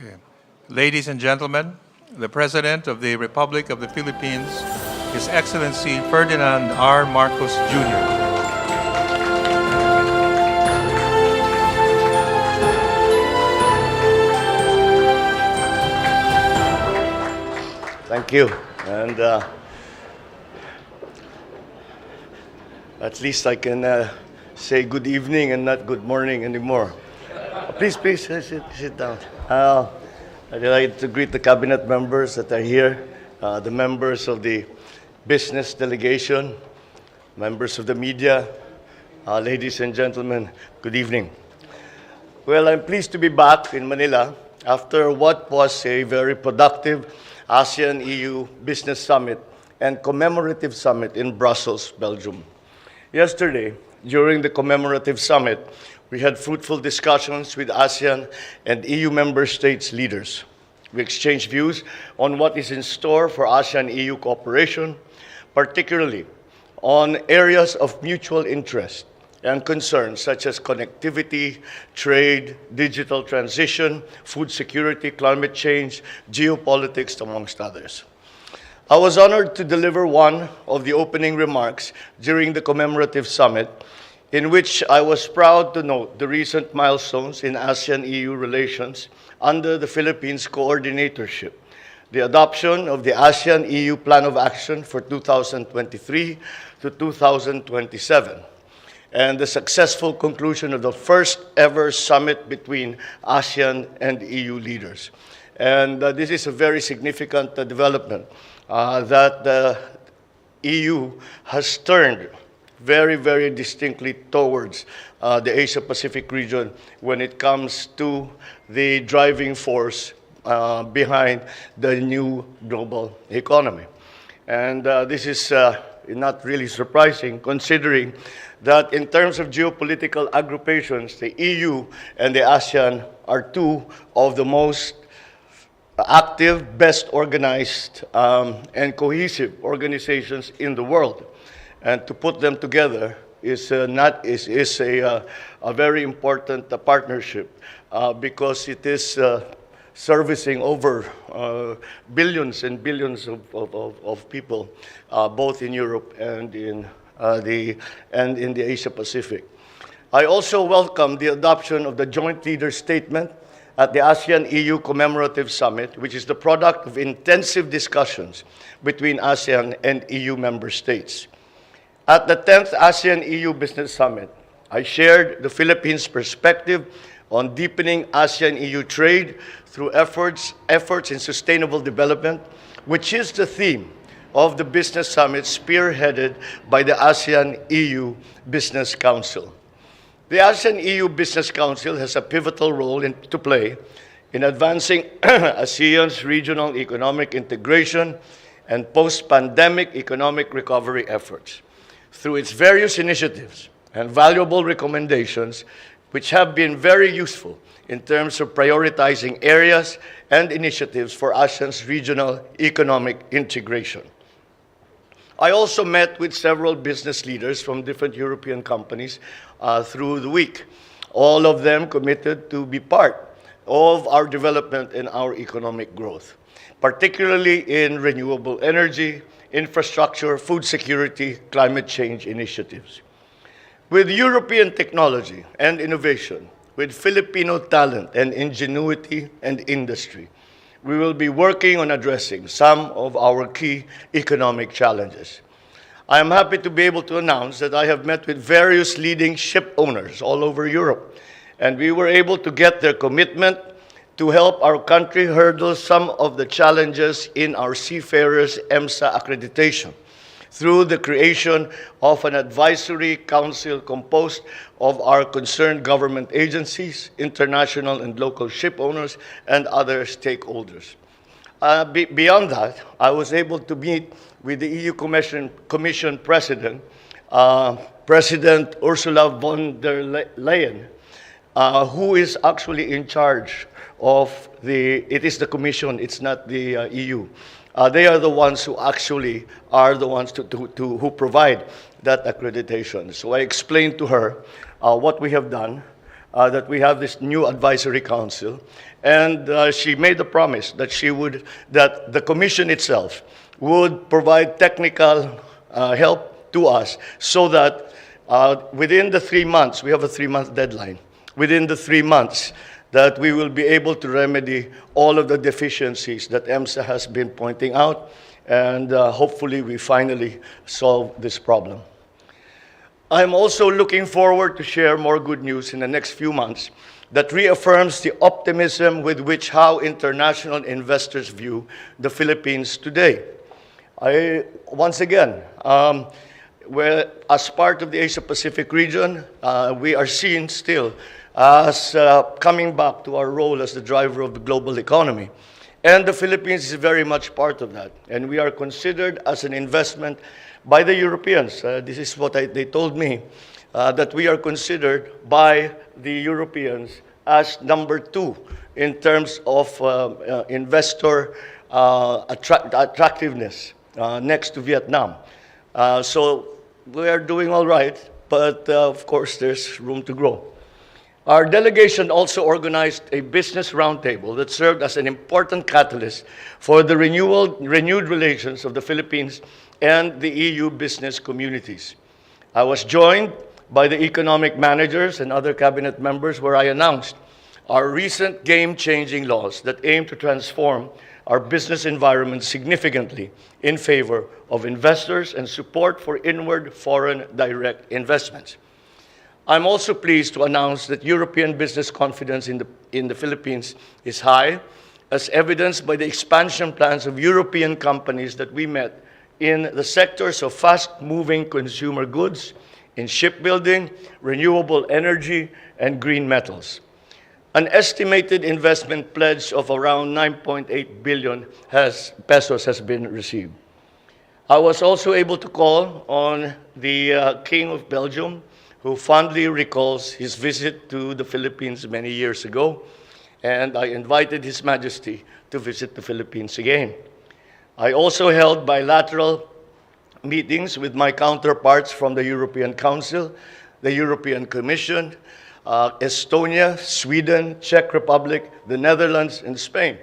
Okay. Ladies and gentlemen, the President of the Republic of the Philippines, His Excellency Ferdinand R. Marcos Jr. Thank you. And at least I can say good evening and not good morning anymore. Please, sit down. I'd like to greet the cabinet members that are here, the members of the business delegation, members of the media, ladies and gentlemen, good evening. Well, I'm pleased to be back in Manila after what was a very productive ASEAN-EU Business Summit and Commemorative Summit in Brussels, Belgium. Yesterday, during the Commemorative Summit, we had fruitful discussions with ASEAN and EU member states leaders. We exchanged views on what is in store for ASEAN-EU cooperation, particularly on areas of mutual interest and concern such as connectivity, trade, digital transition, food security, climate change, geopolitics, amongst others. I was honored to deliver one of the opening remarks during the commemorative summit, in which I was proud to note the recent milestones in ASEAN-EU relations under the Philippines coordinatorship, the adoption of the ASEAN-EU Plan of Action for 2023 to 2027, and the successful conclusion of the first ever summit between ASEAN and EU leaders. And this is a very significant development that the EU has turned very, very distinctly towards the Asia-Pacific region when it comes to the driving force behind the new global economy. And this is not really surprising, considering that in terms of geopolitical agrupations, the EU and the ASEAN are two of the most active, best organized, and cohesive organizations in the world. And to put them together is a very important partnership because it is servicing over billions and billions of people, both in Europe and in the Asia Pacific. I also welcome the adoption of the Joint Leaders Statement at the ASEAN-EU Commemorative Summit, which is the product of intensive discussions between ASEAN and EU member states. At the 10th ASEAN-EU Business Summit, I shared the Philippines' perspective on deepening ASEAN-EU trade through efforts in sustainable development, which is the theme of the Business Summit spearheaded by the ASEAN-EU Business Council. The ASEAN-EU Business Council has a pivotal role to play in advancing ASEAN's regional economic integration and post-pandemic economic recovery efforts through its various initiatives and valuable recommendations, which have been very useful in terms of prioritizing areas and initiatives for ASEAN's regional economic integration. I also met with several business leaders from different European companies through the week, all of them committed to be part of our development and our economic growth, particularly in renewable energy, infrastructure, food security, climate change initiatives. With European technology and innovation, with Filipino talent and ingenuity and industry, we will be working on addressing some of our key economic challenges. I am happy to be able to announce that I have met with various leading ship owners all over Europe, and we were able to get their commitment to help our country hurdle some of the challenges in our seafarers' EMSA accreditation through the creation of an advisory council composed of our concerned government agencies, international and local ship owners, and other stakeholders. Beyond that, I was able to meet with the EU Commission President, President Ursula von der Leyen, who is actually in charge of it is the Commission, it's not the EU. They are the ones who actually are the ones who provide that accreditation. So I explained to her what we have done, that we have this new advisory council, and she made a promise that that the commission itself would provide technical help to us so that within the 3 months, we have a 3-month deadline, within the 3 months, that we will be able to remedy all of the deficiencies that EMSA has been pointing out, and hopefully we finally solve this problem. I'm also looking forward to share more good news in the next few months that reaffirms the optimism with which how international investors view the Philippines today. Once again, as part of the Asia-Pacific region, we are seen still as coming back to our role as the driver of the global economy. And the Philippines is very much part of that. And we are considered as an investment by the Europeans. This is what they told me, that we are considered by the Europeans as number 2 in terms of investor attractiveness, next to Vietnam. So we are doing all right, but of course there's room to grow. Our delegation also organized a business roundtable that served as an important catalyst for the renewed relations of the Philippines and the EU business communities. I was joined by the economic managers and other cabinet members where I announced our recent game-changing laws that aim to transform our business environment significantly in favor of investors and support for inward foreign direct investments. I'm also pleased to announce that European business confidence in the Philippines is high, as evidenced by the expansion plans of European companies that we met in the sectors of fast-moving consumer goods, in shipbuilding, renewable energy, and green metals. An estimated investment pledge of around 9.8 billion pesos has been received. I was also able to call on the King of Belgium, who fondly recalls his visit to the Philippines many years ago, and I invited His Majesty to visit the Philippines again. I also held bilateral meetings with my counterparts from the European Council, the European Commission, Estonia, Sweden, Czech Republic, the Netherlands, and Spain,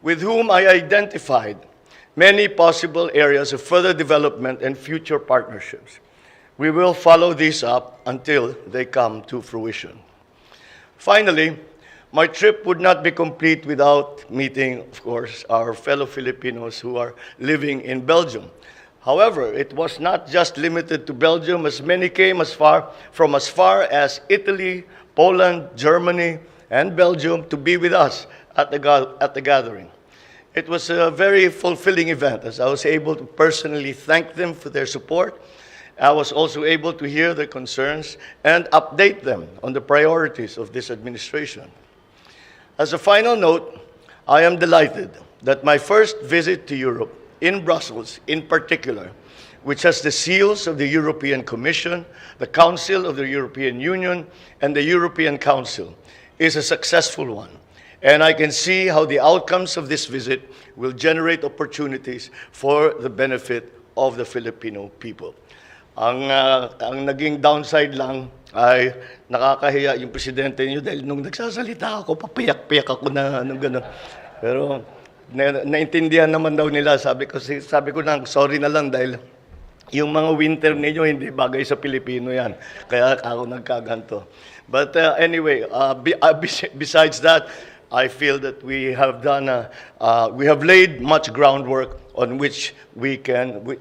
with whom I identified many possible areas of further development and future partnerships. We will follow these up until they come to fruition. Finally, my trip would not be complete without meeting, of course, our fellow Filipinos who are living in Belgium. However, it was not just limited to Belgium, as many came as far as Italy, Poland, Germany, and Belgium to be with us at the gathering. It was a very fulfilling event, as I was able to personally thank them for their support. I was also able to hear their concerns and update them on the priorities of this administration. As a final note, I am delighted that my first visit to Europe, in Brussels in particular, which has the seals of the European Commission, the Council of the European Union, and the European Council, is a successful one. And I can see how the outcomes of this visit will generate opportunities for the benefit of the Filipino people. Ang naging downside lang ay nakakahiya yung presidente niyo dahil nung nagsasalita ako, papayak-payak ako na gano'n. Pero naintindihan naman daw nila, sabi ko na, sorry na lang dahil yung mga winter ninyo hindi bagay sa Pilipino yan. Kaya ako nagkaganto. But anyway, besides that, I feel that we have laid much groundwork on which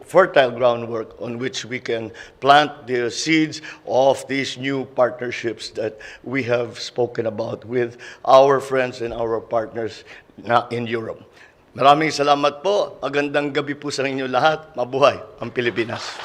fertile groundwork on which we can plant the seeds of these new partnerships that we have spoken about with our friends and our partners in Europe. Maraming salamat po. Magandang gabi po sa inyo lahat. Mabuhay ang Pilipinas.